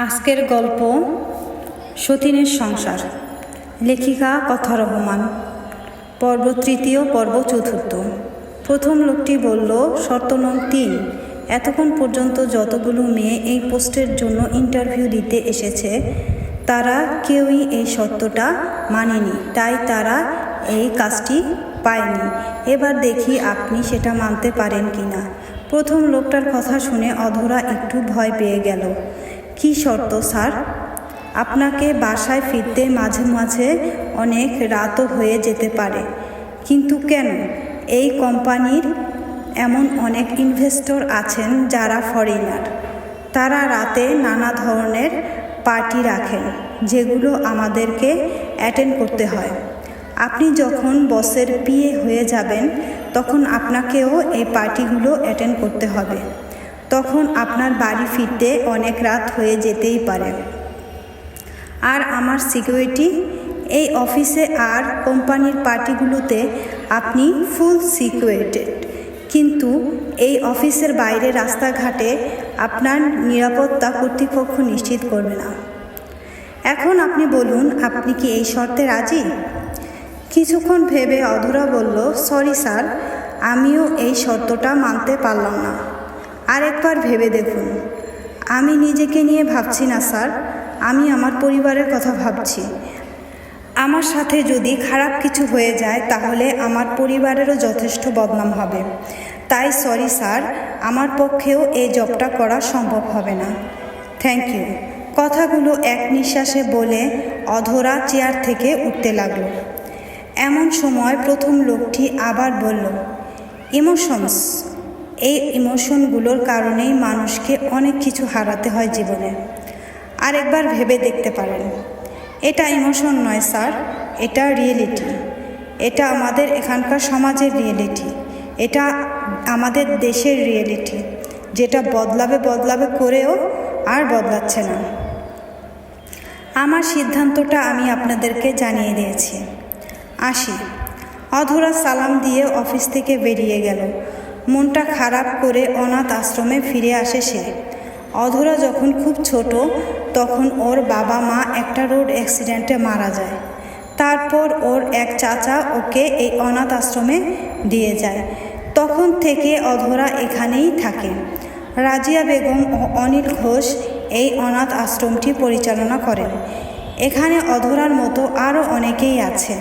আজকের গল্প সতীনের সংসার। লেখিকা কথা রহমান। পর্ব তৃতীয়, পর্ব চতুর্থ। প্রথম লোকটি বলল, শর্ত নং 3। এতক্ষণ পর্যন্ত যতগুলো মেয়ে এই পোস্টের জন্য ইন্টারভিউ দিতে এসেছে তারা কেউই এই শর্তটা মানেনি, তাই তারা এই কাজটি পায়নি। এবার দেখি আপনি সেটা মানতে পারেন কি না। প্রথম লোকটার কথা শুনে অধরা একটু ভয় পেয়ে গেল। কি শর্ত স্যার? আপনাকে বাসায় ফিরতে মাঝে মাঝে অনেক রাতও হয়ে যেতে পারে। কিন্তু কেন? এই কোম্পানির এমন অনেক ইনভেস্টর আছেন যারা ফরেনার। তারা রাতে নানা ধরনের পার্টি রাখেন যেগুলো আমাদেরকে অ্যাটেন্ড করতে হয়। আপনি যখন বসের পিএ হয়ে যাবেন তখন আপনাকেও এই পার্টিগুলো অ্যাটেন্ড করতে হবে। তখন আপনার বাড়ি ফিরতে অনেক রাত হয়ে যেতেই পারে। আর আমার সিকিউরিটি এই অফিসে আর কোম্পানির পার্টিগুলোতে আপনি ফুল সিকিউরিটেড, কিন্তু এই অফিসের বাইরে রাস্তাঘাটে আপনার নিরাপত্তা কর্তৃপক্ষ নিশ্চিত করবে না। এখন আপনি বলুন, আপনি কি এই শর্তে রাজি? কিছুক্ষণ ভেবে অধরা বলল, সরি স্যার, আমিও এই শর্তটা মানতে পারলাম না। আরেকবার ভেবে দেখুন। আমি নিজেকে নিয়ে ভাবছি না স্যার, আমি আমার পরিবারের কথা ভাবছি। আমার সাথে যদি খারাপ কিছু হয়ে যায় তাহলে আমার পরিবারেরও যথেষ্ট বদনাম হবে। তাই সরি স্যার, আমার পক্ষেও এই জবটা করা সম্ভব হবে না। Thank you. কথাগুলো এক নিঃশ্বাসে বলে অধরা চেয়ার থেকে উঠতে লাগলো। এমন সময় প্রথম লোকটি আবার বলল, ইমোশনস। এই ইমোশনগুলোর কারণেই মানুষকে অনেক কিছু হারাতে হয় জীবনে। আরেকবার ভেবে দেখতে পারেন। এটা ইমোশন নয় স্যার, এটা রিয়েলিটি। এটা আমাদের এখানকার সমাজের রিয়েলিটি। এটা আমাদের দেশের রিয়েলিটি, যেটা বদলাবে করেও আর বদলাচ্ছে না। আমার সিদ্ধান্তটা আমি আপনাদেরকে জানিয়ে দিয়েছি। আসি। অধরা সালাম দিয়ে অফিস থেকে বেরিয়ে গেল। মনটা খারাপ করে অনাথ আশ্রমে ফিরে আসে সে। অধরা যখন খুব ছোট তখন ওর বাবা মা একটা রোড অ্যাক্সিডেন্টে মারা যায়। তারপর ওর এক চাচা ওকে এই অনাথ আশ্রমে দিয়ে যায়। তখন থেকে অধরা এখানেই থাকে। রাজিয়া বেগম ও অনিল ঘোষ এই অনাথ আশ্রমটি পরিচালনা করেন। এখানে অধরার মতো আরও অনেকেই আছে।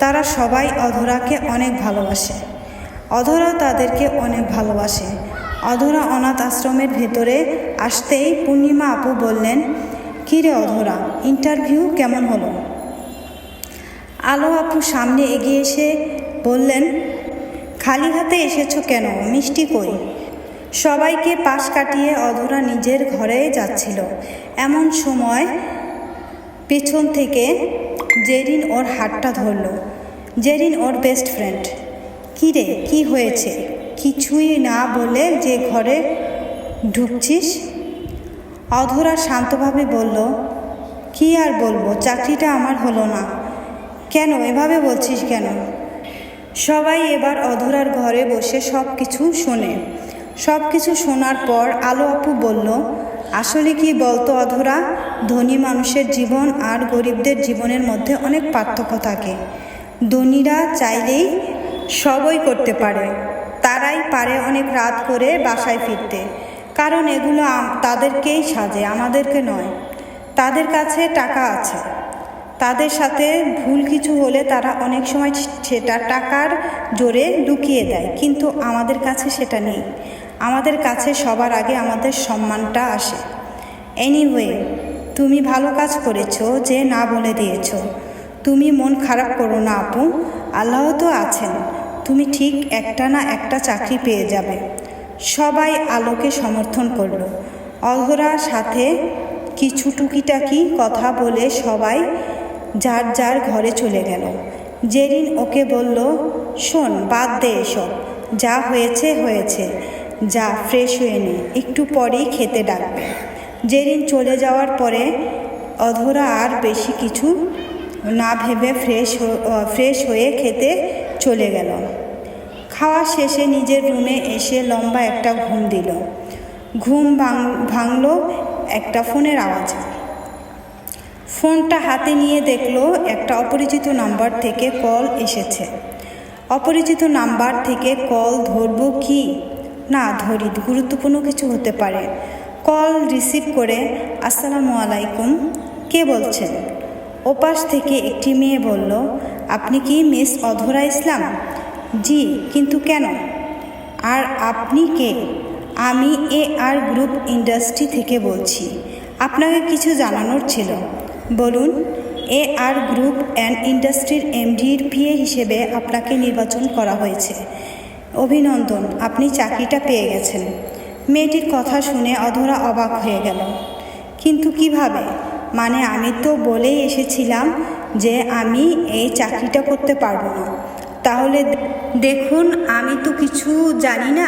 তারা সবাই অধরাকে অনেক ভালোবাসে। অধরা তাদেরকে অনেক ভালোবাসে। অধরা অনাথ আশ্রমের ভেতরে আসতেই পূর্ণিমা আপু বললেন, কিরে অধরা, ইন্টারভিউ কেমন হলো? আলো আপু সামনে এগিয়ে এসে বললেন, খালি হাতে এসেছো কেন? মিষ্টি কই? সবাইকে পাশ কাটিয়ে অধরা নিজের ঘরে যাচ্ছিল। এমন সময় পেছন থেকে জেরিন ওর হাতটা ধরল। জেরিন ওর বেস্ট ফ্রেন্ড। কিরে, কি হয়েছে? কিছুই না বলে যে ঘরে ঢুকছিস? অধরা শান্তভাবে বলল, কি আর বলবো, চাকরিটা আমার হলো না। কেন এভাবে বলছিস কেন? সবাই এবার অধরার ঘরে বসে সব কিছু শোনে। সব কিছু শোনার পর আলো আপু বলল, আসলে কি বলতো অধরা, ধনী মানুষের জীবন আর গরিবদের জীবনের মধ্যে অনেক পার্থক্য থাকে। ধনীরা চাইলেই সবই করতে পারে। তারাই পারে অনেক রাত করে বাসায় ফিরতে, কারণ এগুলো তাদেরকেই সাজে, আমাদেরকে নয়। তাদের কাছে টাকা আছে। তাদের সাথে ভুল কিছু হলে তারা অনেক সময় সেটা টাকার জোরে লুকিয়ে দেয়, কিন্তু আমাদের কাছে সেটা নেই। আমাদের কাছে সবার আগে আমাদের সম্মানটা আসে। এনিওয়ে, তুমি ভালো কাজ করেছো যে না বলে দিয়েছো। তুমি মন খারাপ করো না আপু, আল্লাহ তো আছেন। তুমি ঠিক একটা না একটা চাকরি পেয়ে যাবে। সবাই আলোকে সমর্থন করল। অধরার সাথে কিছু টুকিটাকি কথা বলে সবাই যার যার ঘরে চলে গেল। জেরিন ওকে বলল, শোন, বাদ দে এসব, যা হয়েছে হয়েছে, যা ফ্রেশ হয়ে নে, একটু পরেই খেতে ডাকবে। জেরিন চলে যাওয়ার পরে অধরা আর বেশি কিছু না ভেবে ফ্রেশ হয়ে খেতে চলে গেল। খাওয়া শেষে নিজের রুমে এসে লম্বা একটা ঘুম দিল। ঘুম ভাঙল একটা ফোনের আওয়াজ। ফোনটা হাতে নিয়ে দেখলো একটা অপরিচিত নাম্বার থেকে কল এসেছে। অপরিচিত নাম্বার থেকে কল ধরবো কি না ধরি, গুরুত্বপূর্ণ কিছু হতে পারে। কল রিসিভ করে আসসালামু আলাইকুম, কে বলছেন? ওপাশ থেকে একটি মেয়ে বলল, আপনি কি মিস অধরা ইসলাম? জি, কিন্তু কেন? আর আপনি কে? আমি AR গ্রুপ ইন্ডাস্ট্রি থেকে বলছি, আপনাকে কিছু জানানোর ছিল। বলুন। AR গ্রুপ অ্যান্ড ইন্ডাস্ট্রির MDর PA হিসেবে আপনাকে নির্বাচন করা হয়েছে। অভিনন্দন, আপনি চাকরিটা পেয়ে গেছেন। মেয়েটির কথা শুনে অধরা অবাক হয়ে গেল। কিন্তু কিভাবে? মানে আমি তো বলেই এসেছিলাম যে আমি এই চাকরিটা করতে পারবো না। তাহলে দেখুন, আমি তো কিছু জানি না,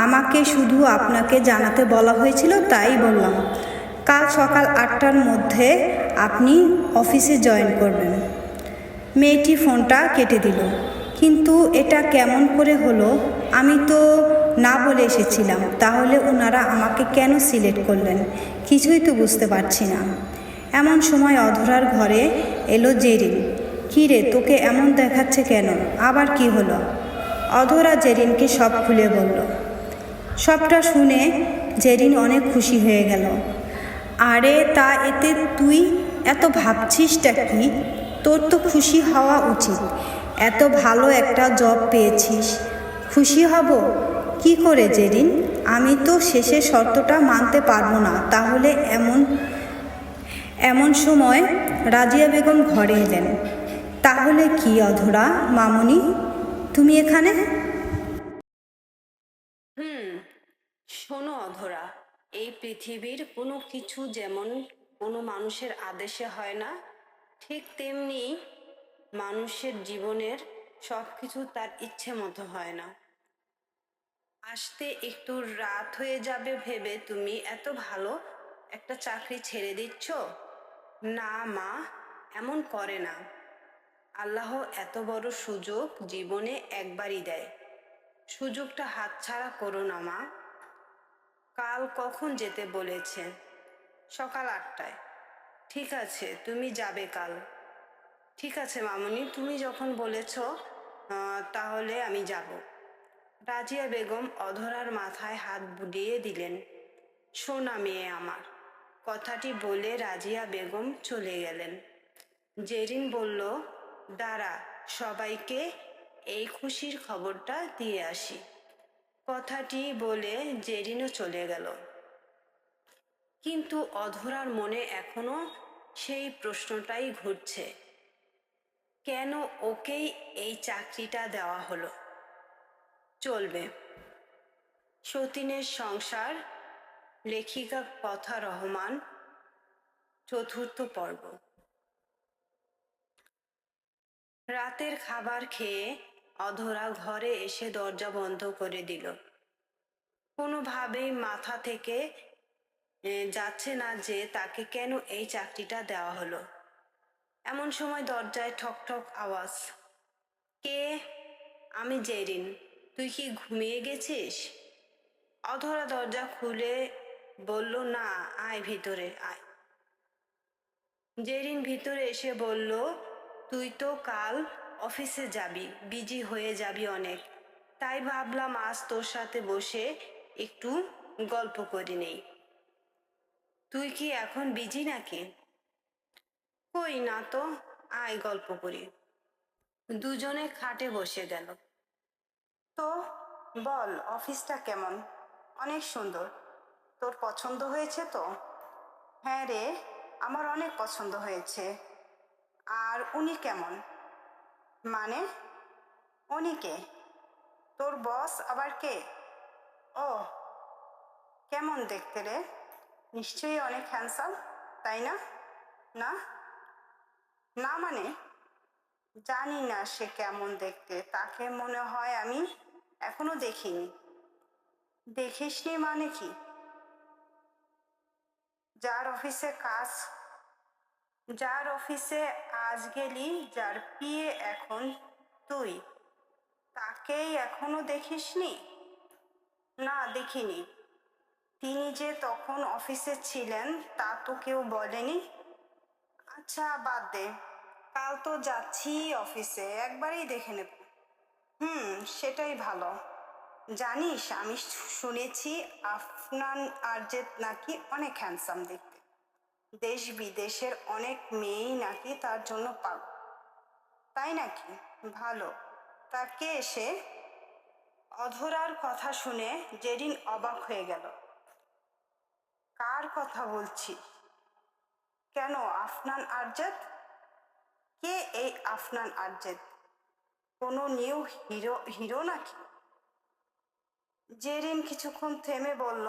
আমাকে শুধু আপনাকে জানাতে বলা হয়েছিল, তাই বললাম। কাল সকাল 8টার মধ্যে আপনি অফিসে জয়েন করবেন। মেয়েটি ফোনটা কেটে দিল। কিন্তু এটা কেমন করে হলো? আমি তো না বলে এসেছিলাম, তাহলে ওনারা আমাকে কেন সিলেক্ট করলেন? কিছুই তো বুঝতে পারছি না। এমন সময় অধরার ঘরে এলো জেরিন। কী রে, তোকে এমন দেখাচ্ছে কেন? আবার কি হলো? অধরা জেরিনকে সব খুলে বলল। সবটা শুনে জেরিন অনেক খুশি হয়ে গেল। আরে তা এতে তুই এত ভাবছিসটা কি? তোর তো খুশি হওয়া উচিত, এত ভালো একটা জব পেয়েছিস। খুশি হব কি করে জেরিন? আমি তো শেষের শর্তটা মানতে পারবো না। তাহলে এমন সময় রাজিয়া বেগম ঘরে এলেন। তাহলে কি অধরা মামুনি, তুমি এখানে? শোনো অধরা, এই পৃথিবীর কোনো কিছু যেমন কোনো মানুষের আদেশে হয় না, ঠিক তেমনি মানুষের জীবনের সব কিছু তার ইচ্ছে মতো হয় না। আসতে একটু রাত হয়ে যাবে ভেবে তুমি এত ভালো একটা চাকরি ছেড়ে দিচ্ছ? না মা, এমন করে না। আল্লাহ এত বড় সুযোগ জীবনে একবারই দেয়, সুযোগটা হাতছাড়া করো না মা। কাল কখন যেতে বলেছে? সকাল 8টায়। ঠিক আছে, তুমি যাবে কাল। ঠিক আছে মামুনি, তুমি যখন বলেছ তাহলে আমি যাব। রাজিয়া বেগম অধরার মাথায় হাত বুলিয়ে দিলেন। শোনা মেয়ে আমার। কথাটি বলে রাজিয়া বেগম চলে গেলেন। জেরিন বলল, দাঁড়া, সবাইকে এই খুশির খবরটা দিয়ে আসি। কথাটি বলে জেরিনও চলে গেল। কিন্তু অধরার মনে এখনো সেই প্রশ্নটাই ঘুরছে, কেন ওকেই এই চাকরিটা দেওয়া হলো? চলবে সতীনের সংসার, লেখিকা কথা রহমান, 4র্থ পর্ব। রাতের খাবার খেয়ে অধরা ঘরে এসে দরজা বন্ধ করে দিল। কোনোভাবেই মাথা থেকে যাচ্ছে না যে তাকে কেন এই চাকরিটা দেওয়া হলো। এমন সময় দরজায় ঠক ঠক আওয়াজ। কে? আমি জেরিন। তুই কি ঘুমিয়ে গেছিস? অধরা দরজা খুলে বলল, না, আয় ভিতরে আয়। জেরিন ভিতরে এসে বলল, তুই তো কাল অফিসে যাবি, বিজি হয়ে যাবি অনেক, তাই ভাবলাম আজ তোর সাথে বসে একটু গল্প করে নেই। তুই কি এখন বিজি নাকি? কই না তো, আয় গল্প করি। দুজনে খাটে বসে গেল। তো বল, অফিসটা কেমন? অনেক সুন্দর। তোর পছন্দ হয়েছে তো? হ্যাঁ রে, আমার অনেক পছন্দ হয়েছে। আর উনি কেমন? মানে? উনি কে? তোর বস আবার কে? ও, কেমন দেখতে রে? নিশ্চয়ই অনেক হ্যান্ডসাম, তাই না? না? না মানে? জানি না সে কেমন দেখতে, তাকে মনে হয় আমি এখনো দেখিনি। দেখিসনি মানে কি? যার অফিসে কাজ, যার অফিসে আজ গেলি, যার পিয়ে এখন তুই, তাকেই এখনো দেখিসনি? না, দেখিনি। তিনি যে তখন অফিসে ছিলেন তা তো কেউ বলেনি। আচ্ছা বাদ দে, কাল তো যাচ্ছি অফিসে, একবারেই দেখে নেব। সেটাই ভালো। জানিস, আমি শুনেছি আফনান আরজেদ নাকি অনেক হ্যান্ডসাম দেখতে। দেশ বিদেশের অনেক মেয়েই নাকি তার জন্য পাগল। তাই নাকি? ভালো। তা কে এসে? অধরার কথা শুনে জেরিন অবাক হয়ে গেল। কার কথা বলছি? কেন, আফনান আরজেদ? কে এই আফনান আরজেদ? কোনো নিউ হিরো নাকি? জেরিন কিছুক্ষণ থেমে বলল,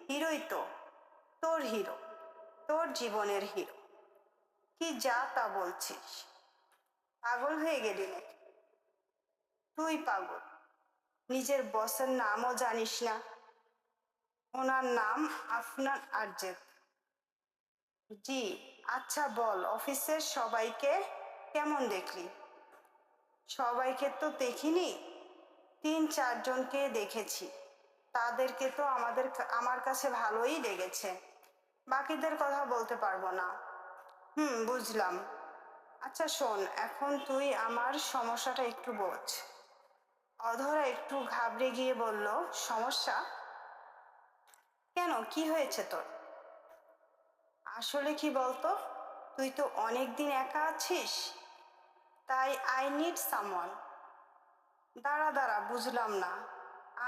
হিরোই তো। তোর হিরো, তোর জীবনের হিরো। কি যা তা বলছিস? পাগল হয়ে গেলি নাকি? তুই পাগল, নিজের বসের নামও জানিস না। ওনার নাম আফনান আরজেদ। জি। আচ্ছা বল, অফিসের সবাইকে কেমন দেখলি? সবাইকে তো দেখিনি, 3-4 জনকে দেখেছি। তাদেরকে তো আমার কাছে ভালোই লেগেছে। বাকিদের কথা বলতে পারবো না। বুঝলাম। আচ্ছা শোন, এখন তুই আমার সমস্যাটা একটু বোঝ। অধরা একটু ঘাবড়ে গিয়ে বলল, সমস্যা? কেন, কি হয়েছে তোর? আসলে কি বলতো, তুই তো অনেক দিন একা আছিস, তাই আই নিড সামওয়ান। দাঁড়া, বুঝলাম না।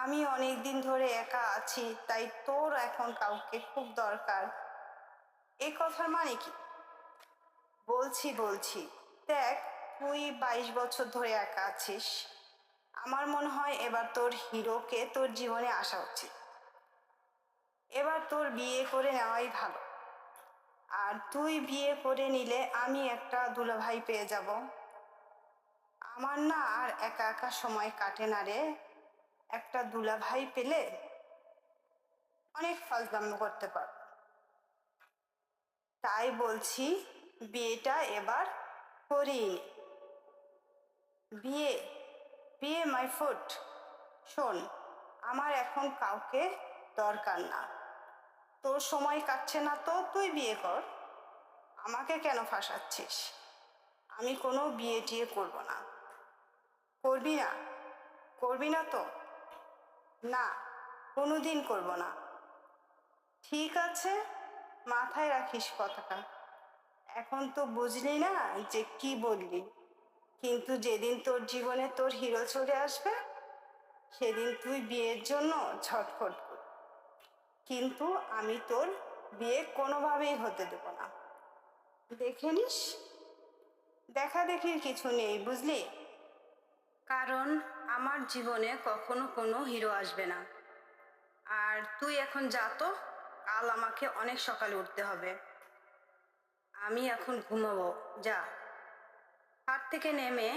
আমি অনেক দিন ধরে একা আছি, তাই তোর এখন কাউকে খুব দরকার, এই কথার মানে কি? বলছি, দেখ, তুই 22 বছর ধরে একা আছিস। আমার মনে হয় এবার তোর হিরোকে তোর জীবনে আসা উচিত। এবার তোর বিয়ে করে নেওয়াই ভালো। আর তুই বিয়ে করে নিলে আমি একটা দুলাভাই পেয়ে যাব। আমার না আর একা একা সময় কাটে না রে। একটা দুলাভাই পেলে অনেক ফাজলামো করতে পার। তাই বলছি, বিয়েটা এবার করিনি। বিয়ে? বিয়ে মাই ফুট। শোন, আমার এখন কাউকে দরকার না। তোর সময় কাটছে না তো তুই বিয়ে কর। আমাকে কেন ফাঁসাচ্ছিস? আমি কোনো বিয়ে টিয়ে করবো না। করবি না? করবি না তো? না, কোনোদিন করবো না। ঠিক আছে, মাথায় রাখিস কথাটা। এখন তো বুঝলি না যে কি বললি, কিন্তু যেদিন তোর জীবনে তোর হিরো চলে আসবে সেদিন তুই বিয়ের জন্য ছটফট করবি। কিন্তু আমি তোর বিয়ে কোনোভাবেই হতে দেব না। দেখে নিস। দেখাদেখির কিছু নেই, বুঝলি? কারণ আমার জীবনে কখনো কোনো হিরো আসবে না। আর তুই এখন যা তো, কাল আমাকে অনেক সকালে উঠতে হবে। আমি এখন ঘুমাবো, যা। হাত থেকে নেমে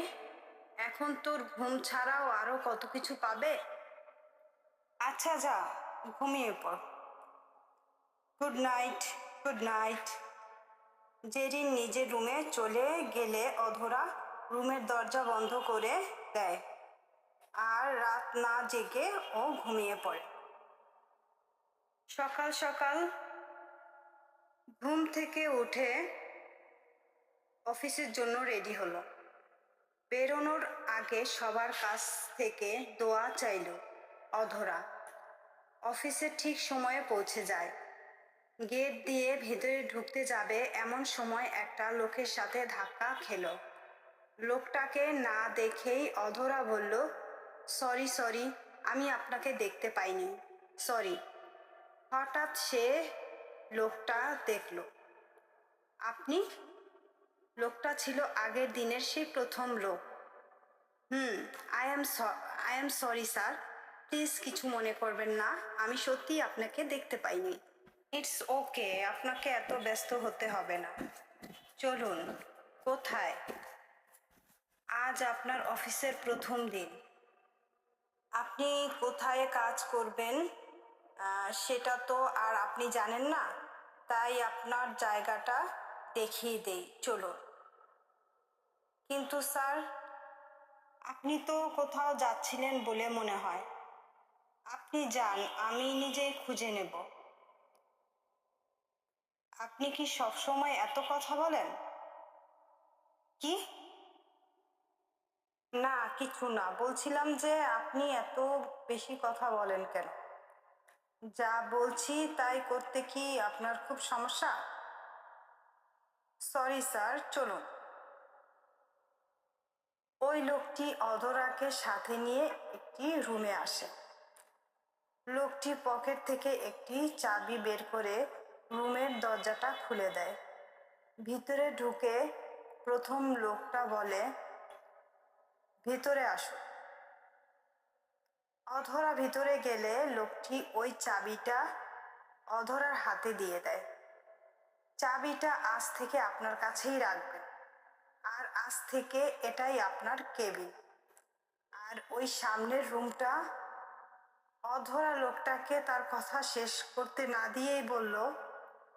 এখন তোর ঘুম ছাড়াও আরো কত কিছু পাবে। আচ্ছা যা, ঘুমিয়ে পড়। Good night. Good night. Zerin নিজের রুমে চলে গেলে অধরা রুমের দরজা বন্ধ করে দেয় আর রাত না জেগে ও ঘুমিয়ে পড়ে। সকাল সকাল ঘুম থেকে উঠে অফিসের জন্য রেডি হলো। বেরোনোর আগে সবার কাছ থেকে দোয়া চাইল অধরা। অফিসে ঠিক সময়ে পৌঁছে যায়। গেট দিয়ে ভেতরে ঢুকতে যাবে এমন সময় একটা লোকের সাথে ধাক্কা খেলো। লোকটাকে না দেখেই অধরা বলল, সরি, আমি আপনাকে দেখতে পাইনি, সরি। হঠাৎ সে লোকটা দেখল। আপনি? লোকটা ছিল আগের দিনের সেই প্রথম লোক। I am sorry sir, please কিছু মনে করবেন না, আমি সত্যি আপনাকে দেখতে পাইনি। ইটস ওকে, আপনাকে এত ব্যস্ত হতে হবে না। চলুন। কোথায়? আজ আপনার অফিসের প্রথম দিন। আপনি কোথায় কাজ করবেন সেটা তো আর আপনি জানেন না, তাই আপনার জায়গাটা দেখিয়ে দেই, চলুন। কিন্তু স্যার, আপনি তো কোথাও যাচ্ছিলেন বলে মনে হয়। আপনি যান, আমি নিজেই খুঁজে নেব। আপনি কি সবসময় এত কথা বলেন? কি? না, কিছু না, বলছিলাম যে আপনি এত বেশি কথা বলেন কেন? যা বলছি তাই করতে কি আপনার খুব সমস্যা? সরি স্যার, চলুন। ওই লোকটি অধরাকে সাথে নিয়ে একটি রুমে আসে। লোকটি পকেট থেকে একটি চাবি বের করে রুমের দরজাটা খুলে দেয়। ভিতরে ঢুকে প্রথম লোকটা বলে, ভিতরে আসো। অধরা ভিতরে গেলে লোকটি ওই চাবিটা অধরার হাতে দিয়ে দেয়। চাবিটা আজ থেকে আপনার কাছেই রাখবেন, আর আজ থেকে এটাই আপনার কেবিন। আর ওই সামনের রুমটা। অধরা লোকটাকে তার কথা শেষ করতে না দিয়েই বলল,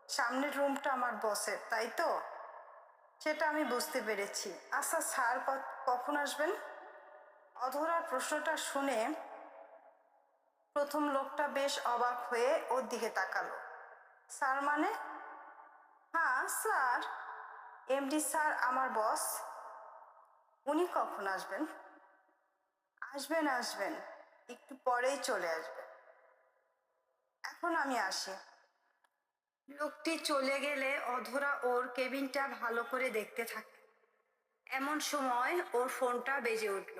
সামনের রুমটা আমার বসের, তাই তো? সেটা আমি বুঝতে পেরেছি। আচ্ছা স্যার, কখন আসবেন? অধরার প্রশ্নটা শুনে প্রথম লোকটা বেশ অবাক হয়ে ওর দিকে তাকালো। স্যার মানে? হ্যাঁ স্যার, এমডি স্যার আমার বস। উনি কখন আসবেন? আসবেন আসবেন, একটু পরেই চলে আসবেন। এখন আমি আসি। লোকটি চলে গেলে অধরা ওর কেবিনটা ভালো করে দেখতে থাকে। এমন সময় ওর ফোনটা বেজে উঠল।